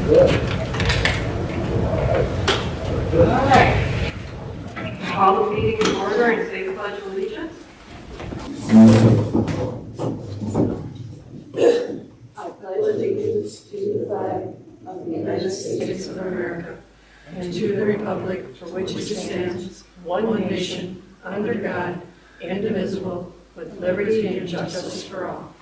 All right. Call the meeting to order and say the pledge of allegiance. I pledge allegiance to the flag of the United States of America and to the republic for which it stands, one nation, under God, indivisible, with liberty and justice for all.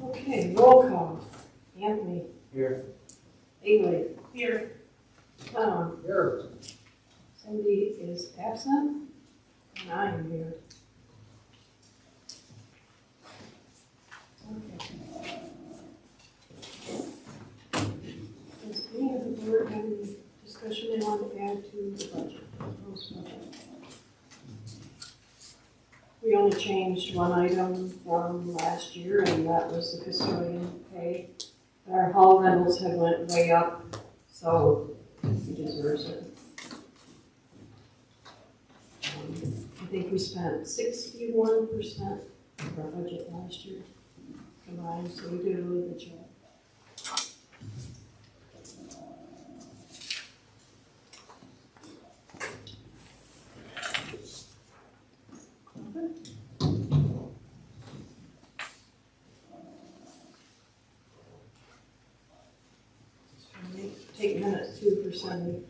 Okay, roll call. Anthony. Here. Haley. Here. Tom. Here. Cindy is absent, and I am here. Okay. Does any of the board have any discussion they want to add to the budget? We only changed one item from last year, and that was the custodian pay. Our hall rentals have went way up, so he deserves it. I think we spent 61% of our budget last year combined, so we did a really good job. Take minutes too for Sunday.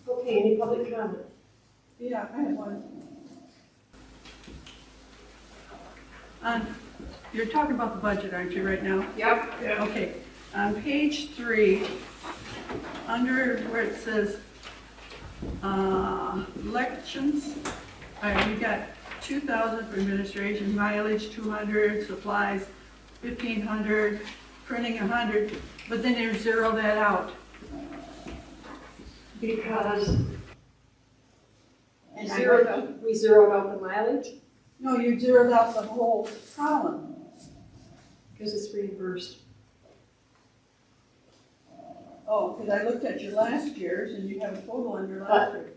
Okay, any public comment? Yeah, I have one. You're talking about the budget, aren't you, right now? Yep. Okay, on page 3, under where it says elections, we got 2,000 for administration, mileage 200, supplies 1,500, printing 100, but then you zero that out. Because we zeroed out the mileage No, you zeroed out the whole column. because it's reimbursed. Oh, because I looked at your last year's and you have a total on your last year.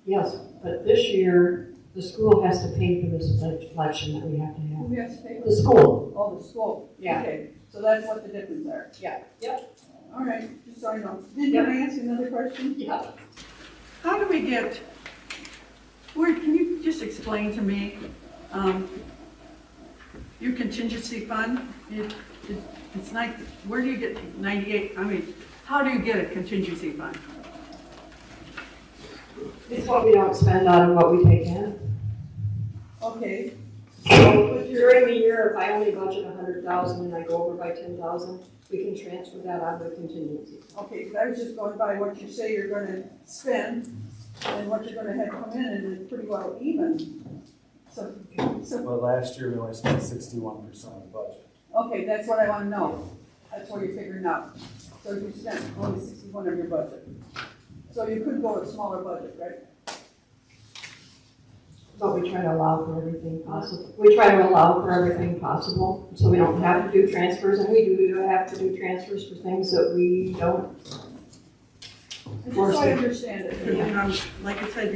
Yes, but this year, the school has to pay for this election that we have to have. Who has to pay for The school. Oh, the school. Yeah. Okay, so that's what the difference are. Yeah. Yep. All right, just so I know. Did you ask another question? Yeah. How do we get, can you just explain to me, your contingency fund? It's like, where do you get 98, how do you get a contingency fund? It's what we don't spend out of what we take in. Okay. So during the year, if I only budget 100,000 and I go over by 10,000, we can transfer that out of the contingency. Okay, but I was just going by what you say you're gonna spend and what you're gonna have come in, and it's pretty well even. So, Well, last year we only spent 61% of the budget. okay, that's what I wanna know. That's what you're figuring out. So you spent only 61 of your budget. So you could go with a smaller budget, right? But we try to allow for everything possible. We try to allow for everything possible, so we don't have to do transfers, and we do have to do transfers for things that we don't. Just so I understand it, you know, like I said,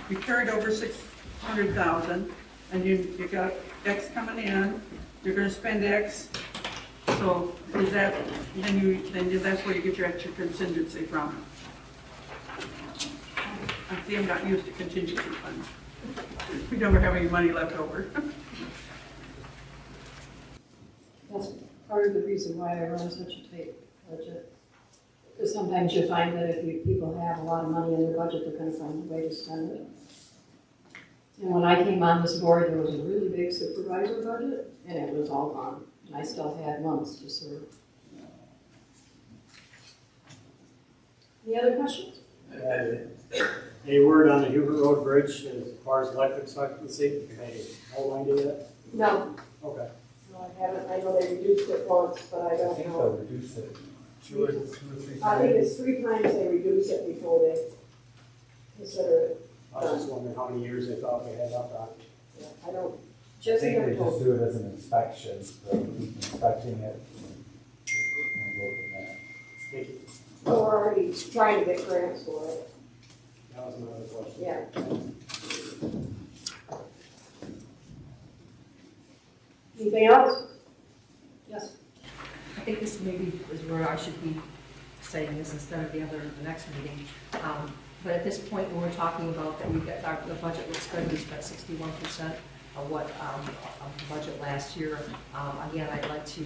you carried over 600,000, and you got X coming in, you're gonna spend X, so is that, then that's where you get your extra contingency from. I see I'm not used to contingency funds. We never have any money left over. That's part of the reason why I run such a tight budget. Because sometimes you find that if people have a lot of money in their budget, they're gonna find a way to spend it. And when I came on this board, there was a really big supervisor budget, and it was all gone. And I still had months to serve. Any other questions? Any word on the Hubert Road Bridge as far as electric expectancy? Any hold on to that? No. Okay. No, I know they reduced it once, but I I don't think know. they'll reduce it two or three I think times. it's 3 times they reduce it before they consider it. I was just wondering how many years they thought they had up on it. Yeah, I don't, I Jesse think never they just told. do it as an inspection, so keep inspecting it and go from there. Thank you. We're already trying to get grants for it. That was my other question. Yeah. Anything else? Yes. I think this maybe is where I should be saying this instead of the next meeting. But at this point, when we're talking about that, the budget looks good, we spent 61% of what, of the budget last year. Again, I'd like to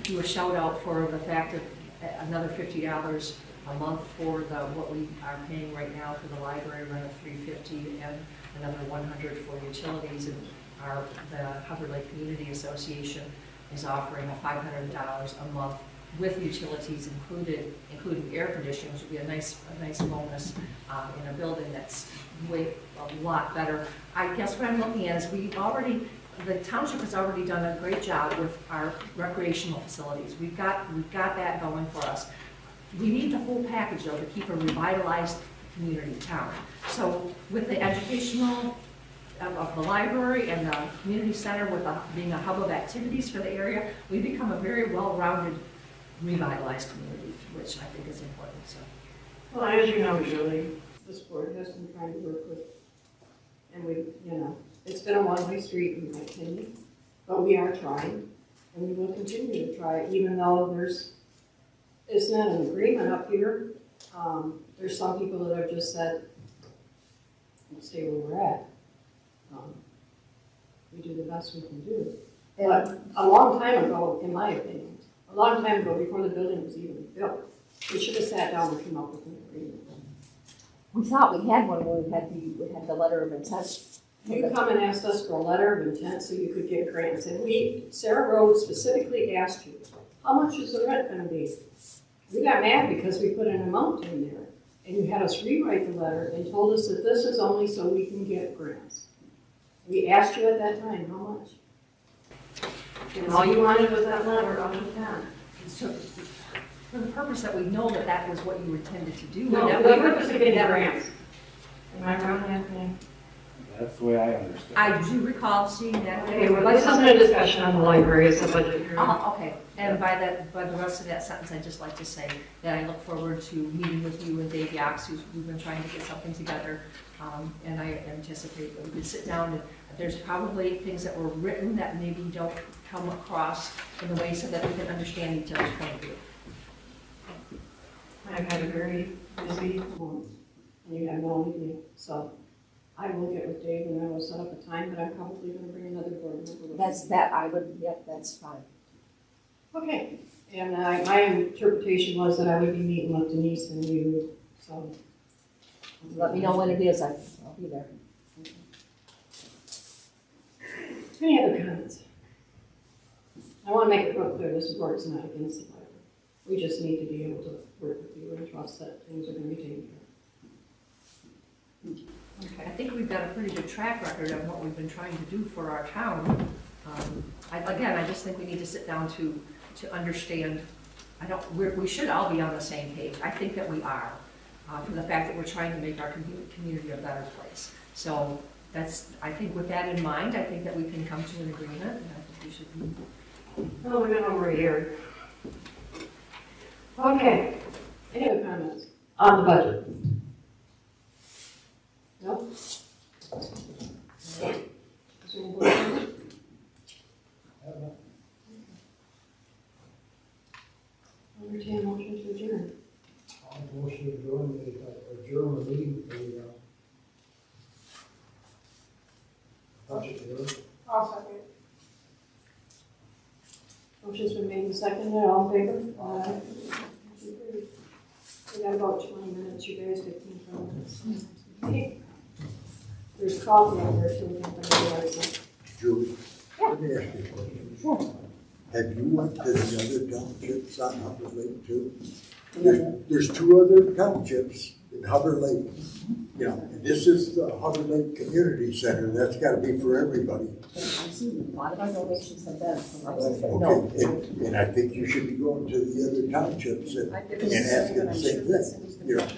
do a shout out for the fact that another $50 a month for what we are paying right now for the library rent of $350 and another $100 for utilities. And the Hubbard Lake Community Association is offering a $500 a month with utilities included, including air conditioning, which would be a nice bonus in a building that's a lot better. I guess what I'm looking at is the township has already done a great job with our recreational facilities. We've got that going for us. We need the whole package though to keep a revitalized community town. So with the educational of the library and the community center with being a hub of activities for the area, we become a very well-rounded, revitalized community, which I think is important. So, Well, as you know, Julie, this board has been trying to work with, and it's been a one-way street in my opinion, but we are trying, and we will continue to try, even though it's not an agreement up here. There's some people that have just said, stay where we're at. We do the best we can do. But a long time ago, in my opinion, a long time ago, before the building was even built, we should have sat down and come up with an agreement. we thought we had one when we had the letter of intent. You come and asked us for a letter of intent so you could get grants, and Sarah Rhodes specifically asked you, how much is the rent gonna be? We got mad because we put an amount in there, and you had us rewrite the letter and told us that this is only so we can get grants. We asked you at that time, how much? And all you wanted was that letter of intent. So, for the purpose that we know that was what you intended to do. No, and the that purpose of getting grants. Am I wrong, Anthony? That's the way I understand it. I do recall seeing that. Okay, well, this isn't a discussion on the library, it's a budget hearing. Okay, and by the rest of that sentence, I'd just like to say that I look forward to meeting with you and Dave Yax, we've been trying to get something together, and I anticipate that we could sit down and there's probably things that were written that maybe don't come across in a way so that we can understand each other's point of view. I've had a very busy month, and you have no idea, so I will get with Dave and I will set up a time, but I'm probably gonna bring another board member with me. That's fine. Okay, and my interpretation was that I would be meeting with Denise and you, so. Let me know when it is, I'll be there. Any other comments? I want to make it real clear, this board is not against the library. We just need to be able to work with you and trust that things are going to be taken care of. I think we've got a pretty good track record of what we've been trying to do for our town. I just think we need to sit down to understand, we should all be on the same page. I think that we are, for the fact that we're trying to make our community a better place. So I think with that in mind, I think that we can come to an agreement, and I think we should be. Oh, we've been over a year. Okay, any other comments on the budget? No? Is there any more comments? Entertain a motion to adjourn. I'll motion to adjourn the meeting for the budget hearing. I'll second. Motion's been made and seconded, all in favor? Aye. We got about 20 minutes, you guys, 15 minutes. Okay. There's coffee on there, so we can put it right. Julie, let me ask you a question. Sure. Have you went to the other townships on Upper Lake too? There's two other townships in Hubbard Lake, you know, this is the Hubbard Lake Community Center, that's gotta be for everybody. I've seen a lot of our donations have been from like, Okay, no. and I think you should be going to the other townships and I've given asking the but I'm same sure that thing, Cindy's you know. gonna